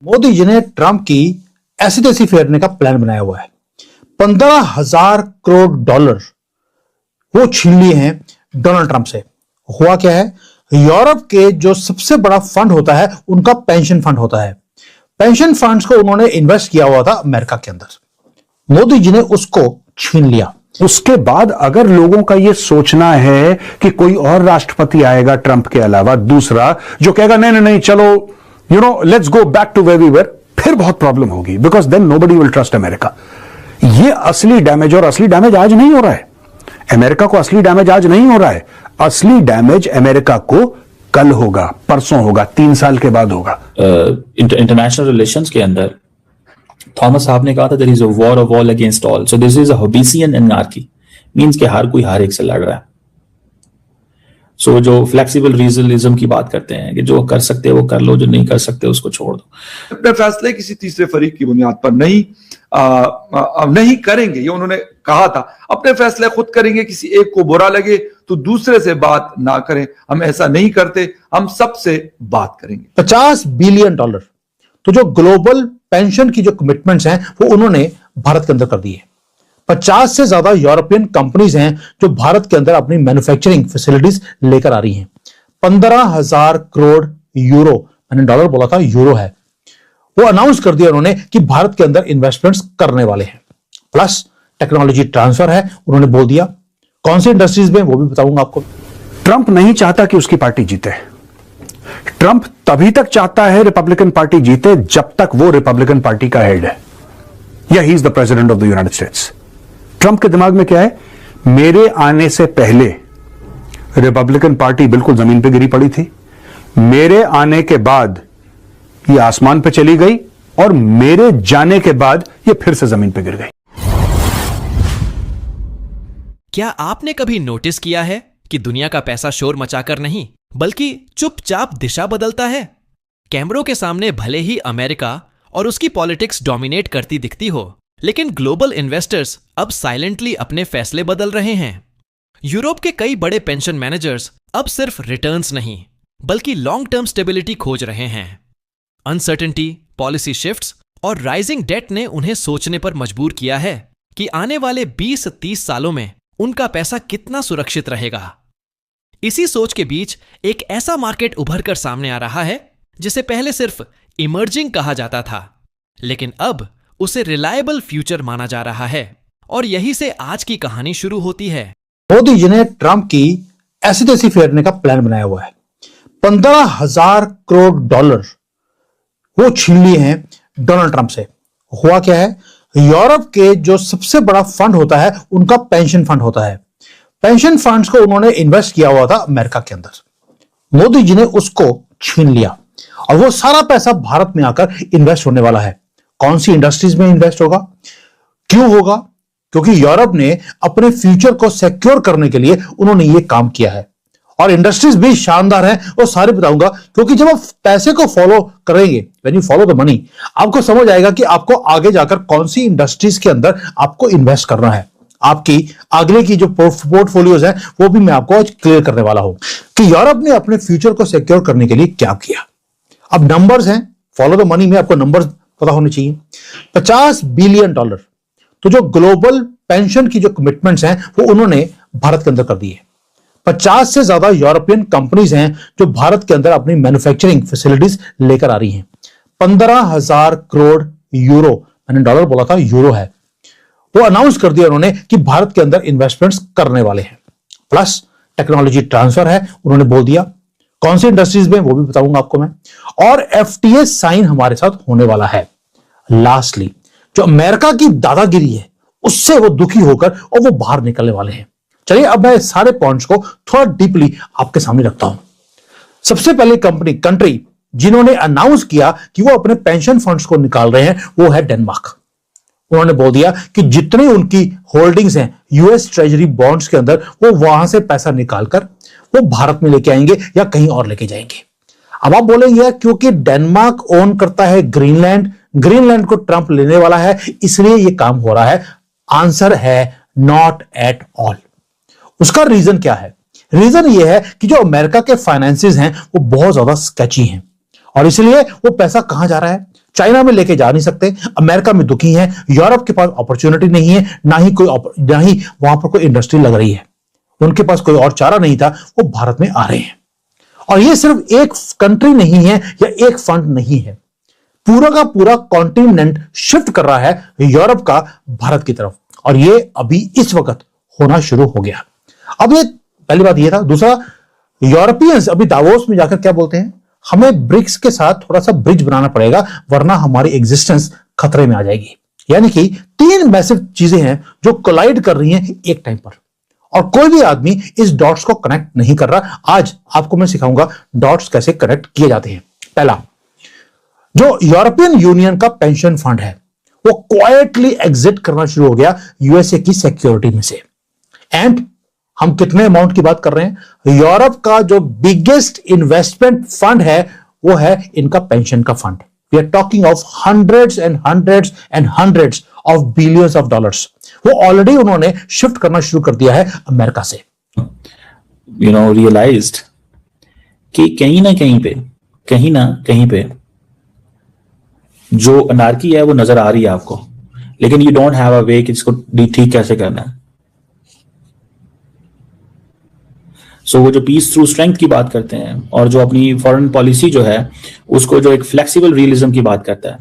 मोदी जी ने ट्रंप की ऐसी तैसी फेरने का प्लान बनाया हुआ है। 15,000 करोड़ डॉलर वो छीन लिए हैं डोनाल्ड ट्रंप से। हुआ क्या है, यूरोप के जो सबसे बड़ा फंड होता है उनका पेंशन फंड होता है। पेंशन फंड्स को उन्होंने इन्वेस्ट किया हुआ था अमेरिका के अंदर। मोदी जी ने उसको छीन लिया। उसके बाद अगर लोगों का यह सोचना है कि कोई और राष्ट्रपति आएगा ट्रंप के अलावा दूसरा जो कहेगा नहीं नहीं नहीं चलो let's go back to where we were, फिर बहुत प्रॉब्लम होगी, because then nobody will trust America. ये असली डैमेज, और असली डैमेज आज नहीं हो रहा है अमेरिका को, असली डैमेज आज नहीं हो रहा है। असली डैमेज अमेरिका को कल होगा, परसों होगा, 3 साल के बाद होगा। इंटरनेशनल रिलेशंस के अंदर थॉमस साहब ने कहा था there is a war of all against all, so this is a Hobbesian anarchy, means कि हर कोई हर एक से लड़ रहा है। सो जो फ्लेक्सिबल रीजनलिज्म की बात करते हैं कि जो कर सकते हैं वो कर लो, जो नहीं कर सकते उसको छोड़ दो। अपने फैसले किसी तीसरे फरीक की बुनियाद पर नहीं करेंगे, ये उन्होंने कहा था। अपने फैसले खुद करेंगे, किसी एक को बुरा लगे तो दूसरे से बात ना करें। हम ऐसा नहीं करते, हम सबसे बात करेंगे। 50 बिलियन डॉलर तो जो ग्लोबल पेंशन की जो कमिटमेंट्स हैं वो उन्होंने भारत के अंदर कर दी है। 50 से ज्यादा यूरोपियन कंपनीज हैं जो भारत के अंदर अपनी मैन्युफैक्चरिंग फैसिलिटीज लेकर आ रही हैं। 15,000 करोड़ यूरो, मैंने डॉलर बोला था, यूरो है, वो अनाउंस कर दिया उन्होंने कि भारत के अंदर इन्वेस्टमेंट्स करने वाले हैं। प्लस टेक्नोलॉजी ट्रांसफर है, उन्होंने बोल दिया। कौन सी इंडस्ट्रीज में वो भी बताऊंगा आपको। ट्रंप नहीं चाहता कि उसकी पार्टी जीते। ट्रंप तभी तक चाहता है रिपब्लिकन पार्टी जीते जब तक वो रिपब्लिकन पार्टी का हेड है, या he is the president of the United states. Trump के दिमाग में क्या है, मेरे आने से पहले रिपब्लिकन पार्टी बिल्कुल जमीन पे गिरी पड़ी थी, मेरे आने के बाद ये आसमान पे चली गई, और मेरे जाने के बाद ये फिर से जमीन पे गिर गई। क्या आपने कभी नोटिस किया है कि दुनिया का पैसा शोर मचाकर नहीं बल्कि चुपचाप दिशा बदलता है? कैमरों के सामने भले ही अमेरिका और उसकी पॉलिटिक्स डोमिनेट करती दिखती हो, लेकिन ग्लोबल इन्वेस्टर्स अब साइलेंटली अपने फैसले बदल रहे हैं। यूरोप के कई बड़े पेंशन मैनेजर्स अब सिर्फ रिटर्न्स नहीं बल्कि लॉन्ग टर्म स्टेबिलिटी खोज रहे हैं। अनसर्टेनिटी, पॉलिसी शिफ्ट्स और राइजिंग डेट ने उन्हें सोचने पर मजबूर किया है कि आने वाले 20-30 सालों में उनका पैसा कितना सुरक्षित रहेगा। इसी सोच के बीच एक ऐसा मार्केट उभर कर सामने आ रहा है जिसे पहले सिर्फ इमर्जिंग कहा जाता था, लेकिन अब उसे रिलायबल फ्यूचर माना जा रहा है। और यही से आज की कहानी शुरू होती है। मोदी जी ने ट्रंप की ऐसी तैसी फेरने का प्लान बनाया हुआ है। 15,000 करोड़ डॉलर वो छीन लिए हैं डोनाल्ड ट्रंप से। हुआ क्या है, यूरोप के जो सबसे बड़ा फंड होता है उनका पेंशन फंड होता है। पेंशन फंड्स को उन्होंने इन्वेस्ट किया हुआ था अमेरिका के अंदर। मोदी जी ने उसको छीन लिया और वो सारा पैसा भारत में आकर इन्वेस्ट होने वाला है। कौन सी इंडस्ट्रीज में इन्वेस्ट होगा, क्यों होगा? क्योंकि यूरोप ने अपने फ्यूचर को सिक्योर करने के लिए उन्होंने ये काम किया है। और इंडस्ट्रीज भी शानदार हैं, वो सारे बताऊंगा, क्योंकि जब आप पैसे को फॉलो करेंगे, when you follow the money, आपको समझ आएगा कि आपको आगे जाकर कौन सी इंडस्ट्रीज के अंदर आपको इन्वेस्ट करना है। आपकी आगे की जो पोर्टफोलियोज है वो भी मैं आपको आज क्लियर करने वाला हूं कि यूरोप ने अपने फ्यूचर को सिक्योर करने के लिए क्या किया। अब नंबर्स हैं, फॉलो द मनी में आपको नंबर्स पता होने चाहिए। 50 बिलियन डॉलर तो जो ग्लोबल पेंशन की जो कमिटमेंट्स हैं वो उन्होंने भारत के अंदर कर दी है। 50 से ज्यादा यूरोपियन कंपनीज हैं जो भारत के अंदर अपनी मैन्युफैक्चरिंग फैसिलिटीज लेकर आ रही हैं। 15,000 करोड़ यूरो, मैंने डॉलर बोला था, यूरो है, वो अनाउंस कर दिया उन्होंने कि भारत के अंदर इन्वेस्टमेंट्स करने वाले हैं। प्लस टेक्नोलॉजी ट्रांसफर है, उन्होंने बोल दिया। कौन सी इंडस्ट्रीज में वो भी बताऊंगा आपको मैं। और एफटीए साइन हमारे साथ होने वाला है। लास्टली जो अमेरिका की दादागिरी है उससे वो दुखी होकर और वो बाहर निकलने वाले हैं। चलिए अब मैं सारे पॉइंट्स को थोड़ा डीपली आपके सामने रखता हूं। सबसे पहले कंट्री जिन्होंने अनाउंस किया कि वो अपने पेंशन फंड्स को निकाल रहे हैं वो है डेनमार्क। उन्होंने बोल दिया कि जितनी उनकी होल्डिंग्स हैं यूएस ट्रेजरी बॉन्ड्स के अंदर, वो वहां से पैसा निकालकर वो भारत में लेके आएंगे या कहीं और लेके जाएंगे। अब आप बोलेंगे क्योंकि डेनमार्क ओन करता है ग्रीनलैंड को ट्रंप लेने वाला है इसलिए ये काम हो रहा है। आंसर है नॉट एट ऑल। उसका रीजन क्या है? रीजन ये है कि जो अमेरिका के फाइनेंसेस हैं वो बहुत ज्यादा स्केची हैं और इसलिए वो पैसा कहां जा रहा है? चाइना में लेके जा नहीं सकते, अमेरिका में दुखी हैं, यूरोप के पास अपॉर्चुनिटी नहीं है, ना ही वहां पर कोई इंडस्ट्री लग रही है, उनके पास कोई और चारा नहीं था, वो भारत में आ रहे हैं। और ये सिर्फ एक कंट्री नहीं है या एक फंड नहीं है, पूरा का पूरा कॉन्टिनेंट शिफ्ट कर रहा है यूरोप का भारत की तरफ, और ये अभी इस वक्त होना शुरू हो गया। अब ये पहली बात ये था। दूसरा, यूरोपियंस अभी दावोस में जाकर क्या बोलते हैं, हमें ब्रिक्स के साथ थोड़ा सा ब्रिज बनाना पड़ेगा वरना हमारी एग्जिस्टेंस खतरे में आ जाएगी। यानी कि 3 मैसिव चीजें हैं जो कोलाइड कर रही हैं एक टाइम पर, और कोई भी आदमी इस डॉट्स को कनेक्ट नहीं कर रहा। आज आपको मैं सिखाऊंगा डॉट्स कैसे कनेक्ट किए जाते हैं। पहला, जो यूरोपियन यूनियन का पेंशन फंड है वो क्वाइटली एग्जिट करना शुरू हो गया यूएसए की सिक्योरिटी में से। एंड हम कितने अमाउंट की बात कर रहे हैं, यूरोप का जो बिगेस्ट इन्वेस्टमेंट फंड है वो है इनका पेंशन का fund. We are talking of hundreds and hundreds and hundreds of billions of dollars. वो ऑलरेडी उन्होंने शिफ्ट करना शुरू कर दिया है अमेरिका से। रियलाइज्ड कि कहीं ना कहीं पे जो अनार्की है वो नजर आ रही है आपको, लेकिन यू डोंट हैव अ वे कि इसको ठीक कैसे करना है। सो वो जो पीस थ्रू स्ट्रेंथ की बात करते हैं और जो अपनी फॉरेन पॉलिसी जो है उसको जो एक फ्लेक्सिबल रियलिज्म की बात करता है,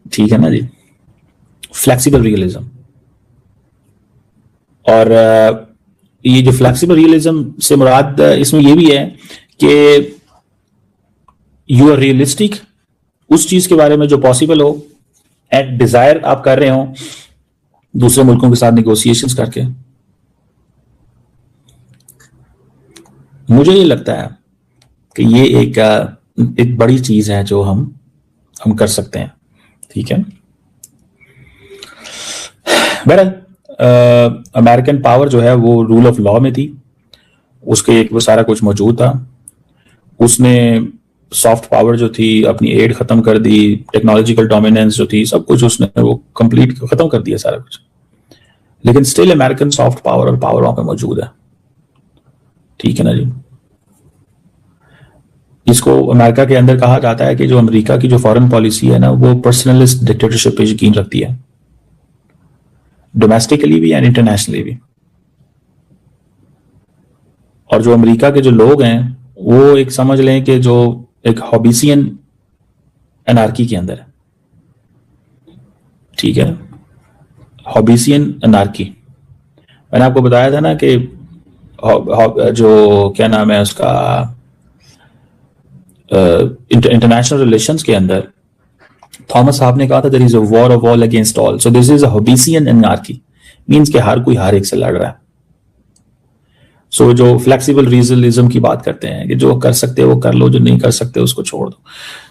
ठीक है ना जी, फ्लेक्सिबल रियलिज्म। और ये जो फ्लेक्सिबल रियलिज्म से मुराद इसमें ये भी है कि यू आर रियलिस्टिक उस चीज के बारे में जो पॉसिबल हो एंड डिजायर आप कर रहे हो दूसरे मुल्कों के साथ निगोशिएशंस करके। मुझे ये लगता है कि ये एक बड़ी चीज है जो हम कर सकते हैं, ठीक है। बहरहाल अमेरिकन पावर जो है वो रूल ऑफ लॉ में थी, उसके वो सारा कुछ मौजूद था। उसने सॉफ्ट पावर जो थी अपनी एड खत्म कर दी, टेक्नोलॉजिकल डोमिनेंस जो थी सब कुछ उसने वो कंप्लीट खत्म कर दिया सारा कुछ, लेकिन स्टिल अमेरिकन सॉफ्ट पावर और पावर वहां पे मौजूद है, ठीक है ना जी। इसको अमेरिका के अंदर कहा जाता है कि जो अमेरिका की जो फॉरेन पॉलिसी है ना वो पर्सनलिस्ट डिक्टेटरशिप पे यकीन रखती है, डोमेस्टिकली भी एंड इंटरनेशनली भी। और जो अमेरिका के जो लोग हैं वो एक समझ लें कि जो एक हॉबिसियन एनार्की के अंदर है, ठीक है, हॉबिसियन एनार्की। मैंने आपको बताया था ना कि जो क्या नाम है उसका इंटरनेशनल रिलेशंस के अंदर थॉमस साहब ने कहा था there is a war of all against all, so this is a Hobbesian anarchy, means कि हर कोई हर एक से लड़ रहा है। सो जो फ्लेक्सिबल रीजनलिज्म की बात करते हैं कि जो कर सकते वो कर लो, जो नहीं कर सकते उसको छोड़ दो।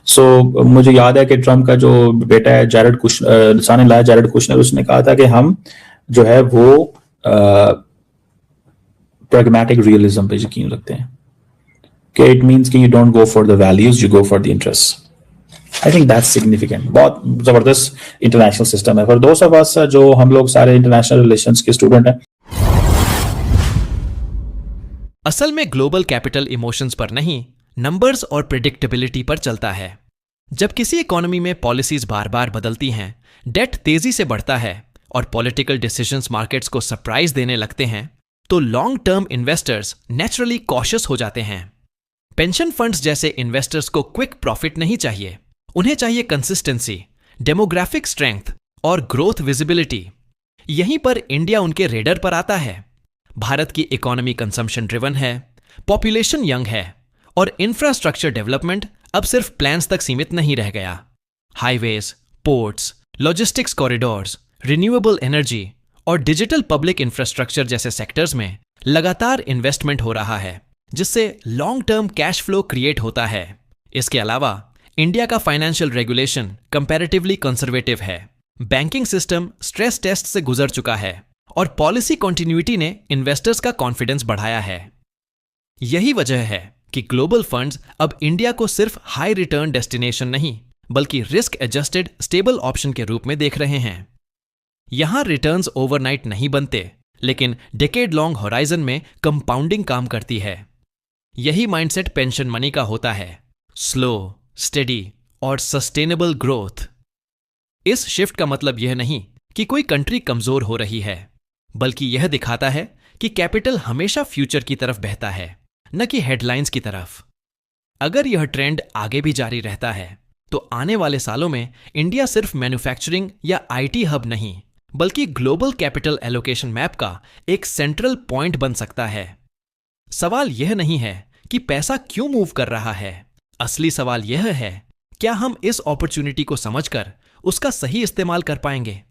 सो मुझे याद है कि ट्रम्प का जो बेटा है Jared Kushner, son in law Jared Kushner, उसने कहा था कि हम जो है वो pragmatic realism पे यकीन रखते हैं कि it means कि you don't go for the values, you go for the interests. I think that's significant. बहुत जबरदस्त इंटरनेशनल सिस्टम है for those of us जो हम लोग सारे इंटरनेशनल रिलेशंस के स्टूडेंट हैं। असल में ग्लोबल कैपिटल इमोशंस पर नहीं, नंबर्स और प्रिडिक्टेबिलिटी पर चलता है। जब किसी इकोनॉमी में पॉलिसीज बार बार बदलती हैं, डेट तेजी से बढ़ता है और पॉलिटिकल डिसीजंस मार्केट्स को सरप्राइज देने लगते हैं, तो long term investors naturally cautious हो जाते हैं। पेंशन फंड्स जैसे इन्वेस्टर्स को क्विक प्रॉफिट नहीं चाहिए, उन्हें चाहिए कंसिस्टेंसी, डेमोग्राफिक स्ट्रेंथ और ग्रोथ विजिबिलिटी। यहीं पर इंडिया उनके रेडर पर आता है। भारत की इकोनॉमी कंजम्पशन ड्रिवन है, पॉपुलेशन यंग है और इंफ्रास्ट्रक्चर डेवलपमेंट अब सिर्फ प्लान्स तक सीमित नहीं रह गया। Highways, ports, logistics corridors, renewable energy और डिजिटल पब्लिक इंफ्रास्ट्रक्चर जैसे सेक्टर्स में लगातार इन्वेस्टमेंट हो रहा है, जिससे long term cash flow create होता है। इसके अलावा इंडिया का फाइनेंशियल रेगुलेशन कंपैरेटिवली कंजर्वेटिव है, बैंकिंग सिस्टम स्ट्रेस टेस्ट से गुजर चुका है और पॉलिसी कॉन्टिन्यूटी ने इन्वेस्टर्स का कॉन्फिडेंस बढ़ाया है। यही वजह है कि ग्लोबल फंड्स अब इंडिया को सिर्फ हाई रिटर्न डेस्टिनेशन नहीं बल्कि रिस्क एडजस्टेड स्टेबल ऑप्शन के रूप में देख रहे हैं। यहां रिटर्न्स ओवरनाइट नहीं बनते, लेकिन डेकेड लॉन्ग होराइजन में कंपाउंडिंग काम करती है। यही माइंडसेट पेंशन मनी का होता है, स्लो, स्टेडी और सस्टेनेबल ग्रोथ। इस शिफ्ट का मतलब यह नहीं कि कोई कंट्री कमजोर हो रही है, बल्कि यह दिखाता है कि कैपिटल हमेशा फ्यूचर की तरफ बहता है, न कि हेडलाइंस की तरफ। अगर यह ट्रेंड आगे भी जारी रहता है तो आने वाले सालों में इंडिया सिर्फ मैन्युफैक्चरिंग या आईटी हब नहीं, बल्कि ग्लोबल कैपिटल एलोकेशन मैप का एक सेंट्रल पॉइंट बन सकता है। सवाल यह नहीं है कि पैसा क्यों मूव कर रहा है, असली सवाल यह है क्या हम इस अपॉर्चुनिटी को समझकर उसका सही इस्तेमाल कर पाएंगे।